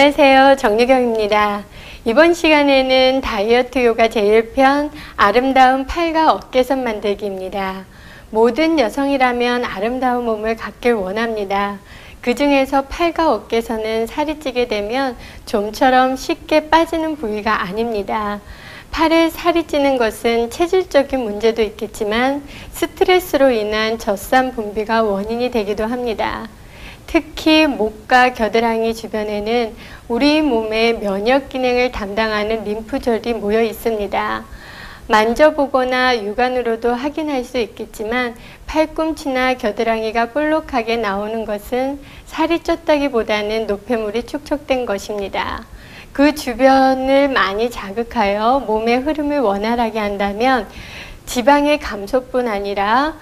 안녕하세요. 정유경입니다. 이번 시간에는 다이어트 요가 제1편 아름다운 팔과 어깨선 만들기입니다. 모든 여성이라면 아름다운 몸을 갖길 원합니다. 그 중에서 팔과 어깨선은 살이 찌게 되면 좀처럼 쉽게 빠지는 부위가 아닙니다. 팔에 살이 찌는 것은 체질적인 문제도 있겠지만 스트레스로 인한 젖산 분비가 원인이 되기도 합니다. 특히 목과 겨드랑이 주변에는 우리 몸의 면역 기능을 담당하는 림프절이 모여 있습니다. 만져보거나 육안으로도 확인할 수 있겠지만 팔꿈치나 겨드랑이가 볼록하게 나오는 것은 살이 쪘다기보다는 노폐물이 축적된 것입니다. 그 주변을 많이 자극하여 몸의 흐름을 원활하게 한다면 지방의 감소뿐 아니라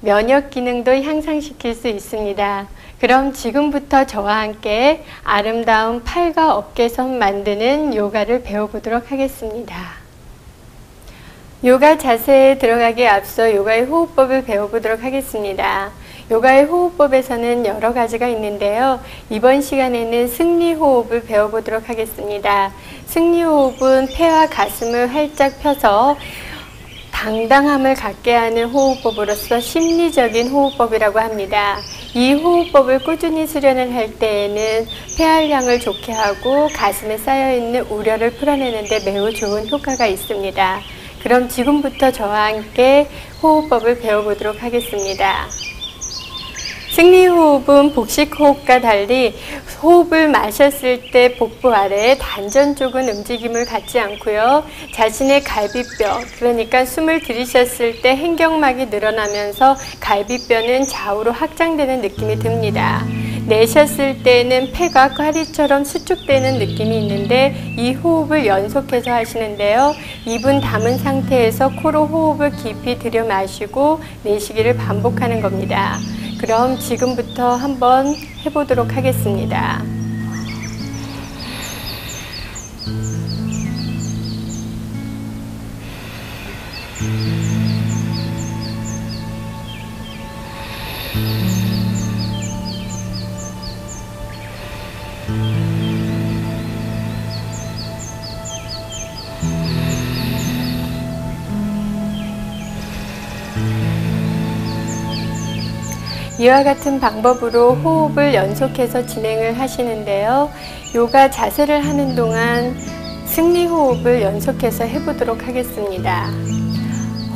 면역 기능도 향상시킬 수 있습니다. 그럼 지금부터 저와 함께 아름다운 팔과 어깨선 만드는 요가를 배워보도록 하겠습니다. 요가 자세에 들어가기에 앞서 요가의 호흡법을 배워보도록 하겠습니다. 요가의 호흡법에서는 여러 가지가 있는데요. 이번 시간에는 승리호흡을 배워보도록 하겠습니다. 승리호흡은 폐와 가슴을 활짝 펴서 당당함을 갖게 하는 호흡법으로서 심리적인 호흡법이라고 합니다. 이 호흡법을 꾸준히 수련을 할 때에는 폐활량을 좋게 하고 가슴에 쌓여있는 우려를 풀어내는 데 매우 좋은 효과가 있습니다. 그럼 지금부터 저와 함께 호흡법을 배워보도록 하겠습니다. 승리호흡은 복식호흡과 달리 호흡을 마셨을 때 복부 아래 단전 쪽은 움직임을 갖지 않고요. 자신의 갈비뼈, 그러니까 숨을 들이셨을 때 횡격막이 늘어나면서 갈비뼈는 좌우로 확장되는 느낌이 듭니다. 내셨을 때는 폐가 꽈리처럼 수축되는 느낌이 있는데 이 호흡을 연속해서 하시는데요. 입은 닫은 상태에서 코로 호흡을 깊이 들여 마시고 내쉬기를 반복하는 겁니다. 그럼 지금부터 한번 해보도록 하겠습니다. 이와 같은 방법으로 호흡을 연속해서 진행을 하시는데요. 요가 자세를 하는 동안 승리호흡을 연속해서 해보도록 하겠습니다.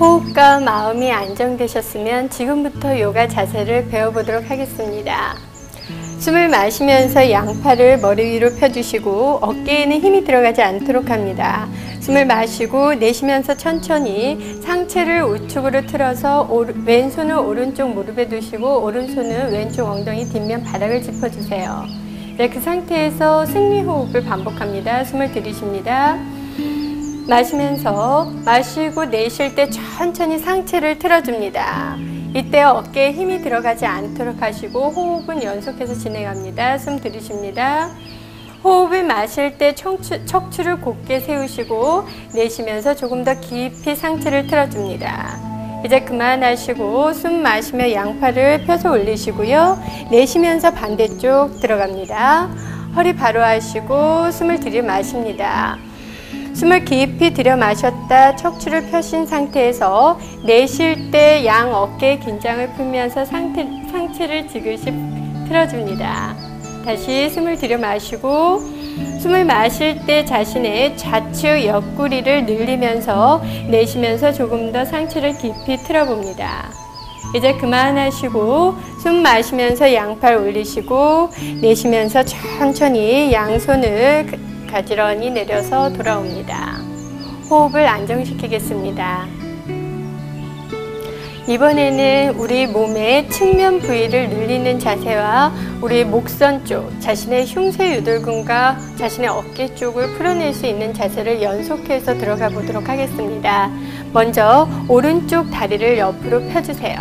호흡과 마음이 안정되셨으면 지금부터 요가 자세를 배워보도록 하겠습니다. 숨을 마시면서 양팔을 머리 위로 펴주시고 어깨에는 힘이 들어가지 않도록 합니다. 숨을 마시고 내쉬면서 천천히 상체를 우측으로 틀어서 왼손을 오른쪽 무릎에 두시고 오른손은 왼쪽 엉덩이 뒷면 바닥을 짚어주세요. 네, 그 상태에서 승리호흡을 반복합니다. 숨을 들이쉽니다. 마시면서 마시고 내쉴 때 천천히 상체를 틀어줍니다. 이때 어깨에 힘이 들어가지 않도록 하시고 호흡은 연속해서 진행합니다. 숨 들이쉽니다. 호흡을 마실 때 척추를 곧게 세우시고 내쉬면서 조금 더 깊이 상체를 틀어줍니다. 이제 그만하시고 숨 마시며 양팔을 펴서 올리시고요. 내쉬면서 반대쪽 들어갑니다. 허리 바로 하시고 숨을 들여 마십니다. 숨을 깊이 들여 마셨다 척추를 펴신 상태에서 내쉴 때 양 어깨의 긴장을 풀면서 상체를 지그시 틀어줍니다. 다시 숨을 들여 마시고 숨을 마실 때 자신의 좌측 옆구리를 늘리면서 내쉬면서 조금 더 상체를 깊이 틀어봅니다. 이제 그만하시고 숨 마시면서 양팔 올리시고 내쉬면서 천천히 양손을 가지런히 내려서 돌아옵니다. 호흡을 안정시키겠습니다. 이번에는 우리 몸의 측면 부위를 늘리는 자세와 우리 목선 쪽, 자신의 흉쇄 유돌근과 자신의 어깨 쪽을 풀어낼 수 있는 자세를 연속해서 들어가 보도록 하겠습니다. 먼저 오른쪽 다리를 옆으로 펴주세요.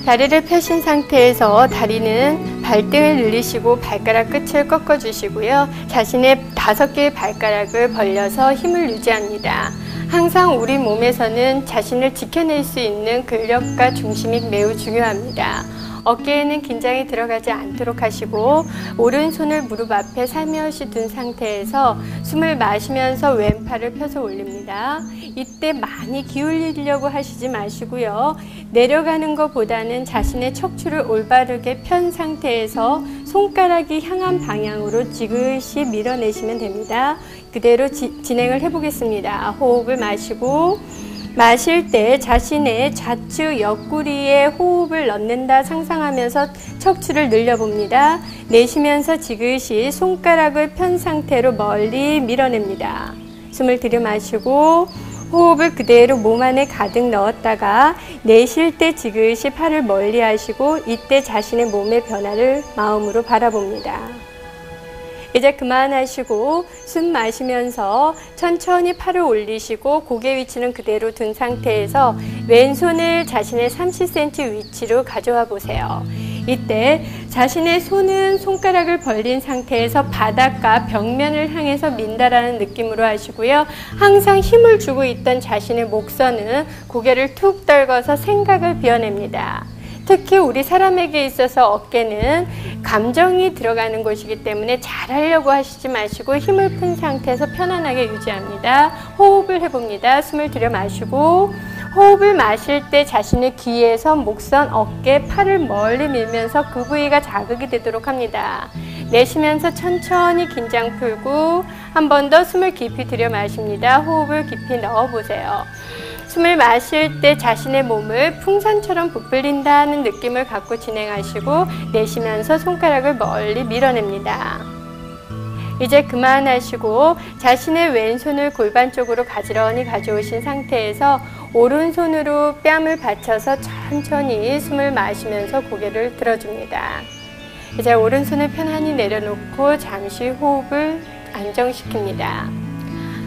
다리를 펴신 상태에서 다리는 발등을 늘리시고 발가락 끝을 꺾어주시고요. 자신의 5개의 발가락을 벌려서 힘을 유지합니다. 항상 우리 몸에서는 자신을 지켜낼 수 있는 근력과 중심이 매우 중요합니다. 어깨에는 긴장이 들어가지 않도록 하시고 오른손을 무릎 앞에 살며시 둔 상태에서 숨을 마시면서 왼팔을 펴서 올립니다. 이때 많이 기울이려고 하시지 마시고요. 내려가는 것보다는 자신의 척추를 올바르게 편 상태에서 손가락이 향한 방향으로 지그시 밀어내시면 됩니다. 그대로 진행을 해보겠습니다. 호흡을 마시고 마실 때 자신의 좌측 옆구리에 호흡을 넣는다 상상하면서 척추를 늘려봅니다. 내쉬면서 지그시 손가락을 편 상태로 멀리 밀어냅니다. 숨을 들여 마시고 호흡을 그대로 몸 안에 가득 넣었다가 내쉴 때 지그시 팔을 멀리 하시고 이때 자신의 몸의 변화를 마음으로 바라봅니다. 이제 그만하시고 숨 마시면서 천천히 팔을 올리시고 고개 위치는 그대로 둔 상태에서 왼손을 자신의 30cm 위치로 가져와 보세요. 이때 자신의 손은 손가락을 벌린 상태에서 바닥과 벽면을 향해서 민다라는 느낌으로 하시고요. 항상 힘을 주고 있던 자신의 목선은 고개를 툭 떨궈서 생각을 비워냅니다. 특히 우리 사람에게 있어서 어깨는 감정이 들어가는 곳이기 때문에 잘하려고 하시지 마시고 힘을 푼 상태에서 편안하게 유지합니다. 호흡을 해봅니다. 숨을 들여 마시고 호흡을 마실 때 자신의 귀에서 목선, 어깨, 팔을 멀리 밀면서 그 부위가 자극이 되도록 합니다. 내쉬면서 천천히 긴장 풀고 한 번 더 숨을 깊이 들여 마십니다. 호흡을 깊이 넣어보세요. 숨을 마실 때 자신의 몸을 풍선처럼 부풀린다는 느낌을 갖고 진행하시고 내쉬면서 손가락을 멀리 밀어냅니다. 이제 그만하시고 자신의 왼손을 골반 쪽으로 가지런히 가져오신 상태에서 오른손으로 뺨을 받쳐서 천천히 숨을 마시면서 고개를 들어줍니다. 이제 오른손을 편안히 내려놓고 잠시 호흡을 안정시킵니다.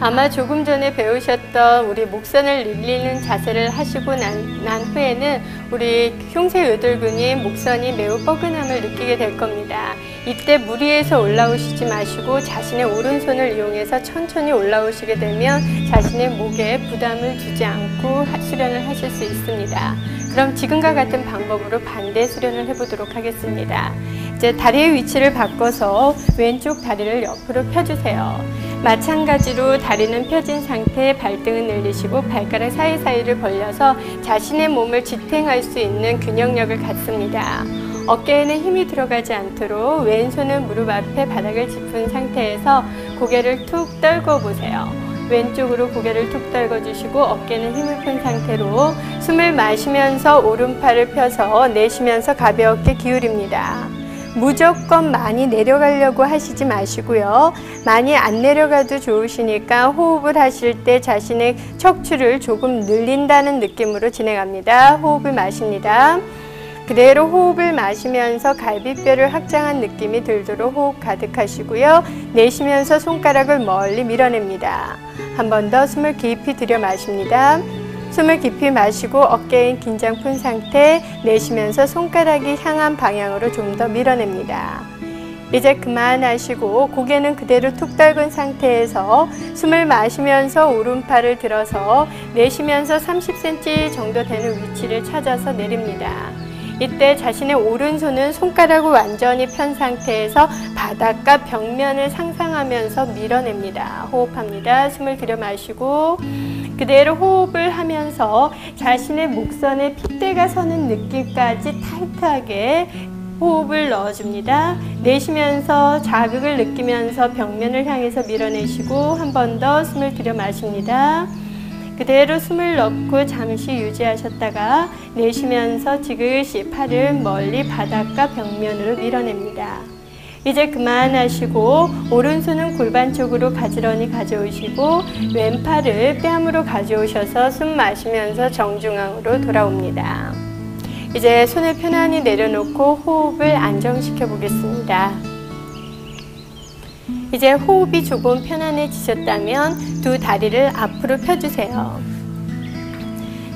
아마 조금 전에 배우셨던 우리 목선을 늘리는 자세를 하시고 난 후에는 우리 흉쇄요돌근이 목선이 매우 뻐근함을 느끼게 될 겁니다. 이때 무리해서 올라오시지 마시고 자신의 오른손을 이용해서 천천히 올라오시게 되면 자신의 목에 부담을 주지 않고 수련을 하실 수 있습니다. 그럼 지금과 같은 방법으로 반대 수련을 해보도록 하겠습니다. 이제 다리의 위치를 바꿔서 왼쪽 다리를 옆으로 펴주세요. 마찬가지로 다리는 펴진 상태에 발등을 늘리시고 발가락 사이사이를 벌려서 자신의 몸을 지탱할 수 있는 균형력을 갖습니다. 어깨에는 힘이 들어가지 않도록 왼손은 무릎 앞에 바닥을 짚은 상태에서 고개를 툭 떨궈 보세요. 왼쪽으로 고개를 툭 떨궈주시고 어깨는 힘을 푼 상태로 숨을 마시면서 오른팔을 펴서 내쉬면서 가볍게 기울입니다. 무조건 많이 내려가려고 하시지 마시고요. 많이 안 내려가도 좋으시니까 호흡을 하실 때 자신의 척추를 조금 늘린다는 느낌으로 진행합니다. 호흡을 마십니다. 그대로 호흡을 마시면서 갈비뼈를 확장한 느낌이 들도록 호흡 가득 하시고요. 내쉬면서 손가락을 멀리 밀어냅니다. 한 번 더 숨을 깊이 들여 마십니다. 숨을 깊이 마시고 어깨에 긴장 푼 상태, 내쉬면서 손가락이 향한 방향으로 좀 더 밀어냅니다. 이제 그만하시고 고개는 그대로 툭 떨군 상태에서 숨을 마시면서 오른팔을 들어서 내쉬면서 30cm 정도 되는 위치를 찾아서 내립니다. 이때 자신의 오른손은 손가락을 완전히 편 상태에서 바닥과 벽면을 상상하면서 밀어냅니다. 호흡합니다. 숨을 들여 마시고 그대로 호흡을 하면서 자신의 목선에 핏대가 서는 느낌까지 타이트하게 호흡을 넣어줍니다. 내쉬면서 자극을 느끼면서 벽면을 향해서 밀어내시고 한 번 더 숨을 들여 마십니다. 그대로 숨을 넣고 잠시 유지하셨다가 내쉬면서 지그시 팔을 멀리 바닥과 벽면으로 밀어냅니다. 이제 그만하시고 오른손은 골반 쪽으로 가지런히 가져오시고 왼팔을 뺨으로 가져오셔서 숨 마시면서 정중앙으로 돌아옵니다. 이제 손을 편안히 내려놓고 호흡을 안정시켜 보겠습니다. 이제 호흡이 조금 편안해지셨다면 두 다리를 앞으로 펴주세요.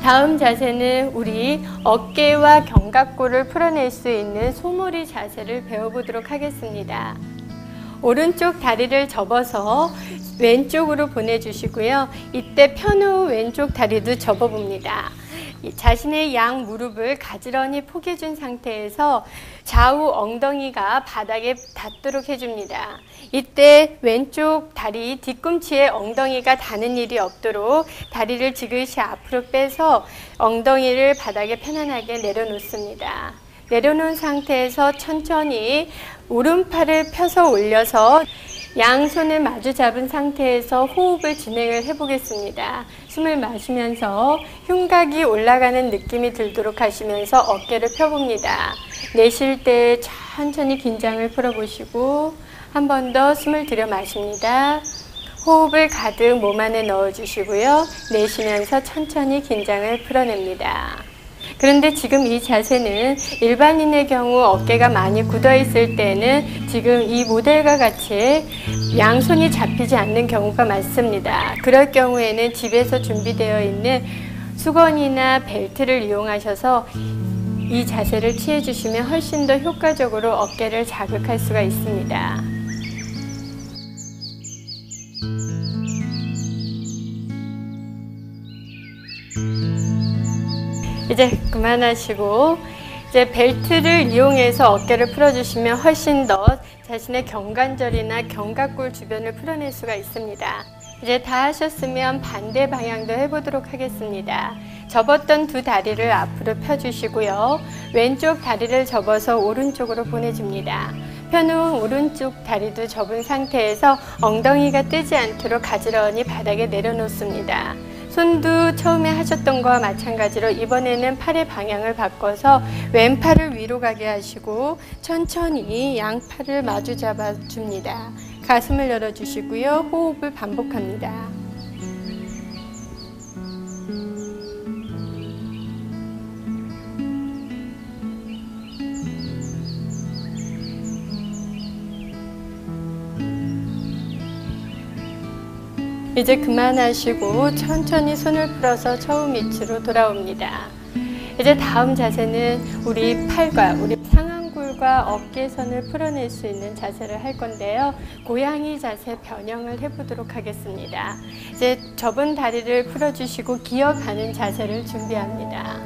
다음 자세는 우리 어깨와 견갑골을 풀어낼 수 있는 소머리 자세를 배워보도록 하겠습니다. 오른쪽 다리를 접어서 왼쪽으로 보내주시고요. 이때 편 후 왼쪽 다리도 접어봅니다. 자신의 양 무릎을 가지런히 포개준 상태에서 좌우 엉덩이가 바닥에 닿도록 해줍니다. 이때 왼쪽 다리 뒤꿈치에 엉덩이가 닿는 일이 없도록 다리를 지그시 앞으로 빼서 엉덩이를 바닥에 편안하게 내려놓습니다. 내려놓은 상태에서 천천히 오른팔을 펴서 올려서 양손을 마주 잡은 상태에서 호흡을 진행을 해보겠습니다. 숨을 마시면서 흉곽이 올라가는 느낌이 들도록 하시면서 어깨를 펴봅니다. 내쉴 때 천천히 긴장을 풀어보시고 한 번 더 숨을 들여 마십니다. 호흡을 가득 몸 안에 넣어주시고요. 내쉬면서 천천히 긴장을 풀어냅니다. 그런데 지금 이 자세는 일반인의 경우 어깨가 많이 굳어 있을 때는 지금 이 모델과 같이 양손이 잡히지 않는 경우가 많습니다. 그럴 경우에는 집에서 준비되어 있는 수건이나 벨트를 이용하셔서 이 자세를 취해 주시면 훨씬 더 효과적으로 어깨를 자극할 수가 있습니다. 이제 그만하시고 이제 벨트를 이용해서 어깨를 풀어주시면 훨씬 더 자신의 견관절이나 견갑골 주변을 풀어낼 수가 있습니다. 이제 다 하셨으면 반대 방향도 해보도록 하겠습니다. 접었던 두 다리를 앞으로 펴주시고요. 왼쪽 다리를 접어서 오른쪽으로 보내줍니다. 펴놓은 오른쪽 다리도 접은 상태에서 엉덩이가 뜨지 않도록 가지런히 바닥에 내려놓습니다. 손도 처음에 하셨던 거와 마찬가지로 이번에는 팔의 방향을 바꿔서 왼팔을 위로 가게 하시고 천천히 양팔을 마주 잡아 줍니다. 가슴을 열어주시고요. 호흡을 반복합니다. 이제 그만하시고 천천히 손을 풀어서 처음 위치로 돌아옵니다. 이제 다음 자세는 우리 팔과 우리 상완골과 어깨선을 풀어낼 수 있는 자세를 할 건데요. 고양이 자세 변형을 해보도록 하겠습니다. 이제 접은 다리를 풀어주시고 기어가는 자세를 준비합니다.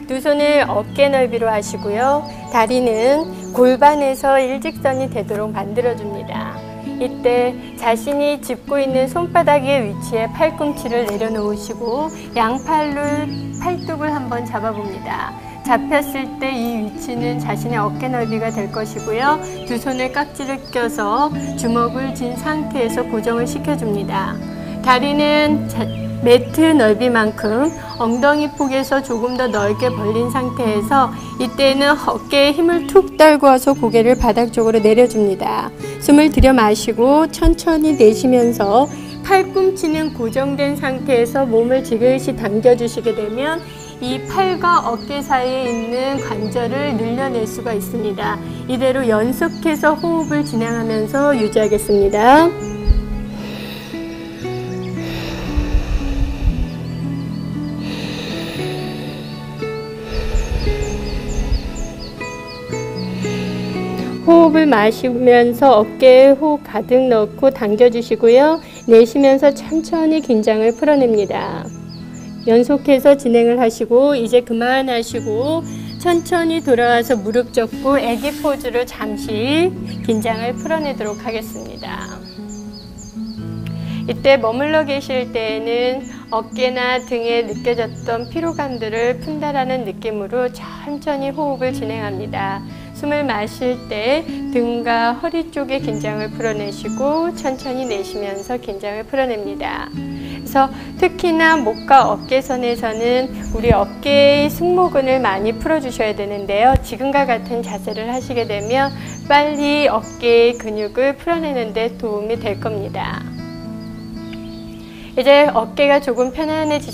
두 손을 어깨 넓이로 하시고요. 다리는 골반에서 일직선이 되도록 만들어줍니다. 이때 자신이 짚고 있는 손바닥의 위치에 팔꿈치를 내려놓으시고 양팔로 팔뚝을 한번 잡아봅니다. 잡혔을 때 이 위치는 자신의 어깨 넓이가 될 것이고요. 두 손을 깍지를 껴서 주먹을 쥔 상태에서 고정을 시켜줍니다. 다리는 매트 넓이만큼 엉덩이 폭에서 조금 더 넓게 벌린 상태에서 이때는 어깨에 힘을 툭 달고 와서 고개를 바닥 쪽으로 내려줍니다. 숨을 들여 마시고 천천히 내쉬면서 팔꿈치는 고정된 상태에서 몸을 지그시 당겨주시게 되면 이 팔과 어깨 사이에 있는 관절을 늘려낼 수가 있습니다. 이대로 연속해서 호흡을 진행하면서 유지하겠습니다. 호흡을 마시면서 어깨에 호흡 가득 넣고 당겨주시고요. 내쉬면서 천천히 긴장을 풀어냅니다. 연속해서 진행을 하시고 이제 그만하시고 천천히 돌아와서 무릎 접고 애기 포즈로 잠시 긴장을 풀어내도록 하겠습니다. 이때 머물러 계실 때에는 어깨나 등에 느껴졌던 피로감들을 푼다라는 느낌으로 천천히 호흡을 진행합니다. 숨을 마실 때 등과 허리 쪽의 긴장을 풀어내시고 천천히 내쉬면서 긴장을 풀어냅니다. 그래서 특히나 목과 어깨선에서는 우리 어깨의 승모근을 많이 풀어주셔야 되는데요. 지금과 같은 자세를 하시게 되면 빨리 어깨의 근육을 풀어내는 데 도움이 될 겁니다. 이제 어깨가 조금 편안해지셨습니다.